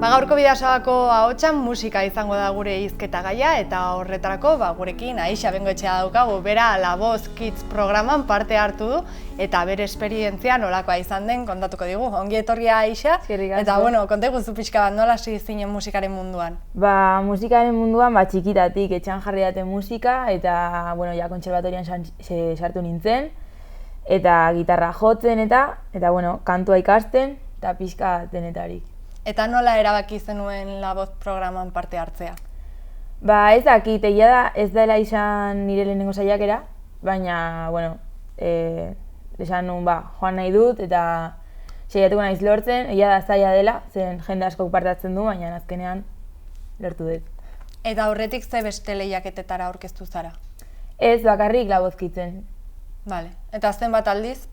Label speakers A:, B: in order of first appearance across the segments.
A: Gaurko Bidasoako ahotsan musika izango da gure hizketa gaia eta horretarako gurekin Aixa Bengoetxea daukagu. Bera La Voz Kids programan parte hartu du eta bere esperientzia nolakoa izan den kontatuko digu. Ongi etorria Aixa. Eta konta iguzu pixka bat, nola hasi zinen musikaren munduan?
B: Musikaren munduan txikitatik etxean jarri daten musika eta kontserbatorian sartu nintzen eta gitarra jotzen eta kantua ikasten eta pixka denetarik.
A: Eta nola erabaki zenuen La Voz programan parte hartzea?
B: Ez dakit, egia da ez dela izan nire lehenengo saiakera, baina, esan nun, joan nahi dut eta saiatuko naiz lortzen, egia da zaila dela, zen jende askok parte hartzen du, baina azkenean lortu dut.
A: Eta horretik ze beste lehiaketetara aurkeztu zara?
B: Ez, bakarrik La Voz Kidsen.
A: Bale, eta zenbat aldiz?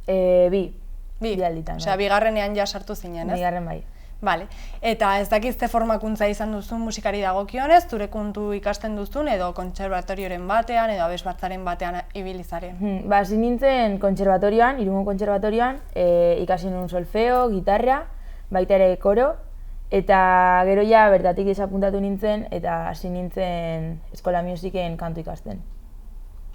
B: Bi alditan.
A: Osea, bigarrenean ja sartu zinen, ez?
B: Bigarren bai.
A: Bale, eta ez dakizte formakuntza izan duzun musikari dagokionez, zure kontu ikasten duzun edo kontserbatorioren batean edo abesbatzaren batean ibilizaren?
B: Hasi nintzen kontserbatorioan, Irungo kontserbatorioan, ikasi nuen solfeo, gitarra, baita ere koro, eta gero ja bertatik desapuntatu nintzen eta hasi nintzen eskola musiken kantu ikasten.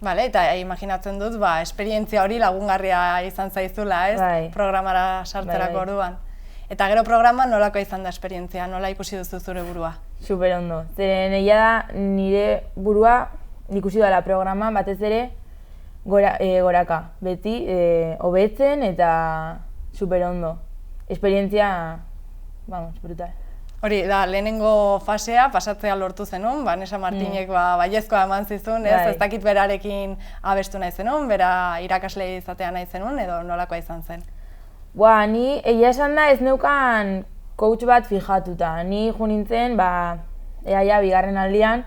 A: Bale, eta imaginatzen dut, esperientzia hori lagungarria izan zaizula, ez?
B: Bai.
A: Programara sartzerako orduan. Eta gero programan nolako izan da esperientzia, nola ikusi duzu zure burua?
B: Super ondo. Zeren egia da nire burua ikusi dela programan batez ere goraka. Beti hobetzen eta super ondo. Esperientzia, brutal.
A: Hori, da, lehenengo fasea pasatzea lortu zenun, Vanessa Martinek baiezkoa eman zizun, ez dakit berarekin abestu nahi zenun, bera irakasle izatea nahi zenun, edo nolakoa izan zen?
B: Ni egia esan da ez neukan coach bat fijatuta. Ni jo nintzen, bigarren aldian,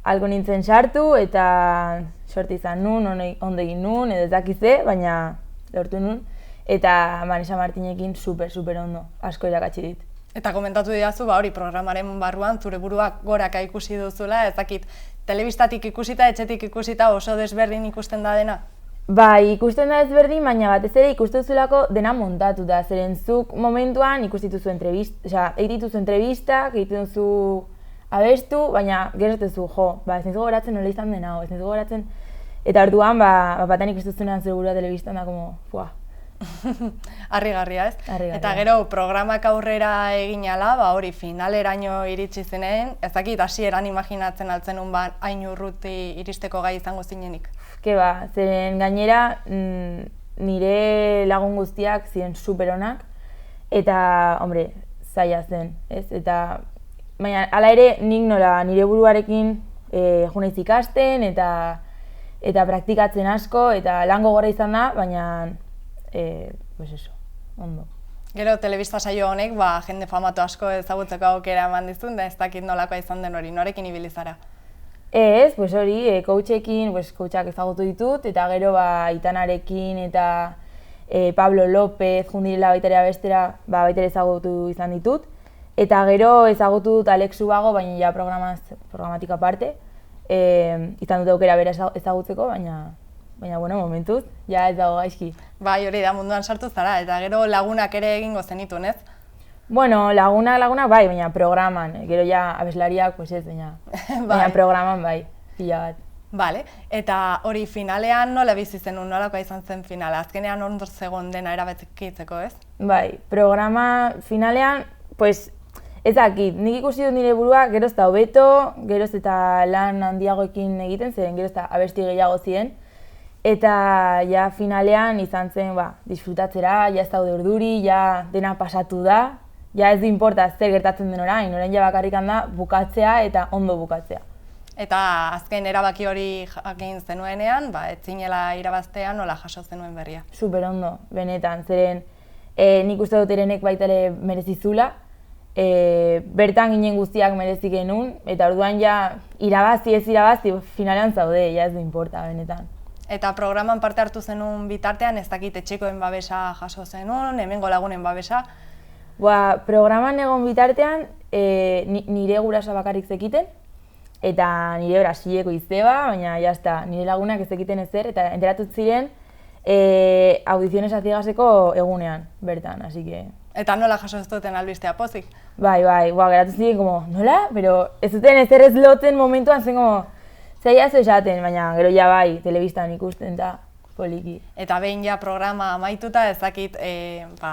B: algo nintzen sartu eta sorti izan nun, ondo egin nun, edo ez dakize, baina lortu nun. Eta Vanessa Martinekin super ondo, asko irakatsi dit.
A: Eta komentatu didazu, hori programaren barruan zure buruak goraka ikusi duzula, ez dakit, telebistatik ikusita, etxetik ikusita oso desberdin ikusten da dena?
B: Ikusten da ezberdin, baina batez ere ikusten duzulako dena montatu da, zeren zuk momentuan ikusten duzu entrevistak, egiten duzu abestu, baina gero ez duzu, ez nizu gogoratzen nola izan dena, ez nizu gogoratzen, eta orduan, batean ikusten duzunean zure burua telebistan da, fuah.
A: Harrigarria, ez?
B: Harrigarria.
A: Eta gero programak aurrera egin ala, hori finaleraino iritsi zenen, ez dakit hasieran imaginatzen altzenun hain urruti iristeko gai izango zinenik?
B: Zeren gainera nire lagun guztiak ziren super onak eta, zaila zen, ez? Baina, hala ere, nik nola nire buruarekin jo naiz ikasten eta praktikatzen asko eta lan gogorra izan da, baina, ondo.
A: Gero, telebista saio honek, jende famatu asko ezagutzeko aukera eman dizun, da ez dakit nolakoa izan den hori, norekin ibili zara?
B: Ez, hori, coachekin, coachak ezagutu ditut, eta gero Itanarekin eta Pablo López, jundirela baitera bestera, baitera ezagutu izan ditut. Eta gero ezagutu dut Alex Ubago, baina ja programatik aparte. Izan dut aukera bera ezagutzeko, baina momentuz, ja ez dago gaizki.
A: Hori da, munduan sartu zara, eta gero lagunak ere egingo zenituen, ez?
B: Lagunak bai, baina programan, gero ja abeslariak, ez, baina programan bai, pila bat.
A: Bale, eta hori finalean nola bizi zenun, nolakoa izan zen finala? Azkenean ondo zegoen dena erabakitzeko, ez?
B: Bai, programa finalean, ez dakit, nik ikusi dut nire burua geroz eta hobeto, geroz eta lan handiagoekin egiten zen, geroz eta abesti gehiago ziren. Eta ja finalean izan zen disfrutatzera, ja ez daude urduri, ja dena pasatu da. Ja ez du inporta zer gertatzen den orain ja bakarrikan da bukatzea eta ondo bukatzea.
A: Eta azken erabaki hori jakin zenuenean, ez zinela irabaztea nola jaso zenuen berria?
B: Super ondo, benetan, zeren nik uste dut erenek baita ere merezizula. Bertan ginen guztiak merezi genuen, eta orduan ja irabazi ez irabazi finalean zaude, ja ez du inporta, benetan.
A: Eta programan parte hartu zenuen bitartean, ez dakit etxekoen babesa jaso zenuen, hemengo lagunen babesa?
B: Programan egon bitartean nire gurasa bakarrik zekiten, eta nire Brasileko izeba, baina jazta, nire lagunak ez zekiten ezer, eta enteratut ziren audiziones a ciegaseko egunean, bertan, así que
A: Eta nola jaso ez duten albistea pozik?
B: Bai, geratu ziren, como, nola? Pero ez zuten ezer ez lotzen momentuan zen, como, zaiazu esaten, baina gero ja bai, telebistan ikusten eta poliki.
A: Eta behin ja programa amaituta, ez dakit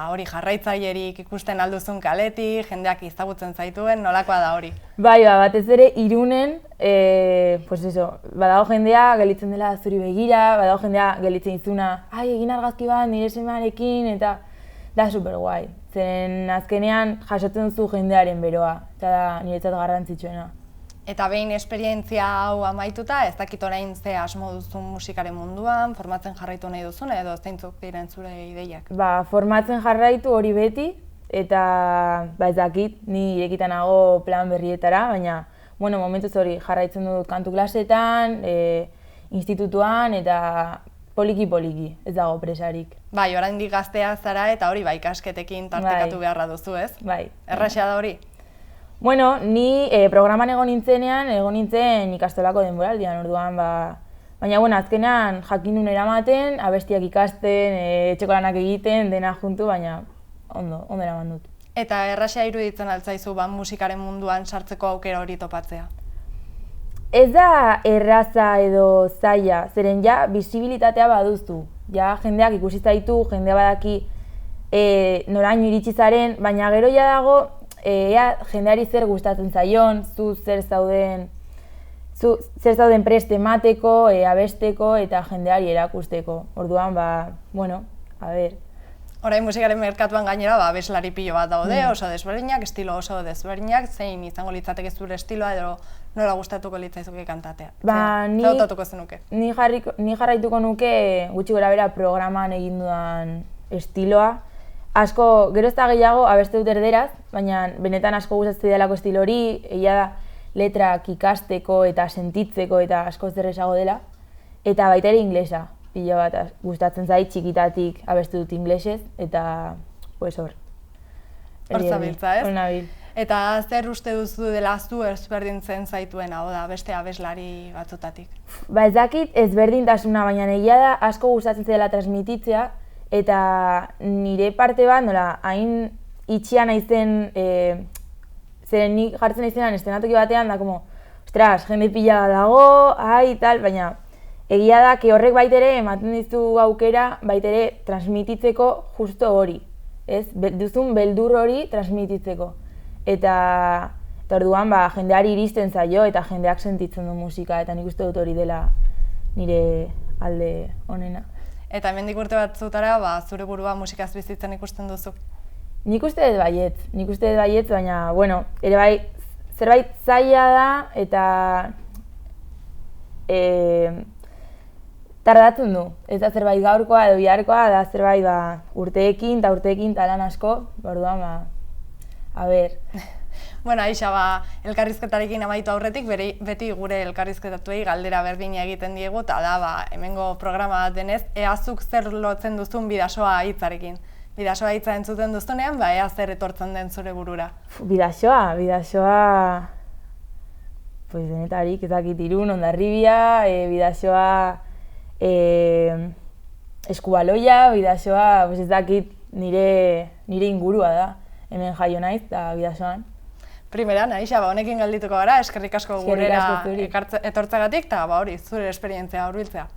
A: hori jarraitzailerik ikusten alduzun kaletik, jendeak ezagutzen zaituen, nolakoa da hori?
B: Bai, batez ere Irunen, pues eso, badago jendea gelitzen dela zuri begira, badago jendea gelitzen izuna, egin argazki bat nire semearekin, eta da super guai. Zen azkenean jasotzen duzu jendearen beroa, eta da niretzat garrantzitsuena.
A: Eta behin esperientzia hau amaituta, ez dakit orain ze asmo duzun musikaren munduan, formatzen jarraitu nahi duzuna edo zeintzuk diren zure ideiak?
B: Formatzen jarraitu hori beti, eta ez dakit, ni irekita nago plan berrietara, baina momentuz hori jarraitzen dut kantu klasetan, institutuan eta poliki, ez dago presarik.
A: Bai, oraindik gaztea zara eta hori ikasketekin tartekatu beharra duzu, ez?
B: Bai.
A: Erraxa da hori?
B: Ni programan egon nintzen ikastolako denboraldian, orduan, baina azkenean jakin nun eramaten, abestiak ikasten, etxeko lanak egiten, dena juntu, baina ondo eraman dut.
A: Eta erraxa iruditzen altzaizu musikaren munduan sartzeko aukera hori topatzea?
B: Ez da erraza edo zaila, zeren ja bisibilitatea baduzu. Ja jendeak ikusi zaitu, jendea badaki noraino iritsi zaren, baina gero ja dago jendeari zer gustatzen zaion, zu zer zauden prest emateko, abesteko eta jendeari erakusteko. Orduan, a ber.
A: Orain musikaren merkatuan gainera abeslari pilo bat daude, oso desberdinak, estilo oso desberdinak, zein izango litzateke zure estiloa edo nola gustatuko litzaizuke kantatea? Zer hautatuko zenuke?
B: Ni jarraituko nuke gutxi gorabehera programan egin dudan estiloa. Asko, gero ez da gehiago abeste dut erderaz, baina benetan asko gustatzen delako estilo hori, egia da letrak ikasteko eta sentitzeko eta asko zerresago dela. Eta baita ere inglesa, pilo bat gustatzen zait txikitatik abestu dut inglesez, eta hor.
A: Hor zabiltza, ez?
B: Hor nabil.
A: Eta zer uste duzu dela zu ezberdintzen zaituena, beste abeslari batzutatik?
B: Ez dakit ezberdintasuna, baina egia da asko gustatzen dela transmititzea, eta nire parte bat, hain itxia naizen, zeren nik jartzen naizenan estenatoki batean, da como, ostras, jende pila dago, tal, baina egia da, horrek baitere ematen dizu aukera, baitere transmititzeko justo hori, ez? Duzun beldur hori transmititzeko. Eta orduan jendeari iristen zaio eta jendeak sentitzen du musika, eta nik uste dut hori dela nire alde onena.
A: Eta hemendik urte batzutara, zure burua musikaz bizitzen ikusten duzu?
B: Nik uste dut baietz, baina, ere bai, zerbait zaila da eta tardatzen du. Ez da zerbait gaurkoa edo biharkoa, da zerbait urteekin eta lan asko, orduan, a ber.
A: Aixa, elkarrizketarekin amaitu aurretik, beti gure elkarrizketatuei galdera berdina egiten diegu, eta da, hemengo programa bat denez, eazuk zer lotzen duzun Bidasoa hitzarekin. Bidasoa hitza entzuten duzunean, ea zer etortzen den zure burura.
B: Bidasoa, denetarik, ezakit Irun, Hondarribia, Bidasoa, Eskubaloia, Bidasoa, ezakit nire ingurua da, hemen jaio naiz, eta Bidasoan.
A: Primeran, Aixa, honekin geldituko gara, eskerrik asko gurera etortzagatik, eta zure esperientzia hurbiltzea.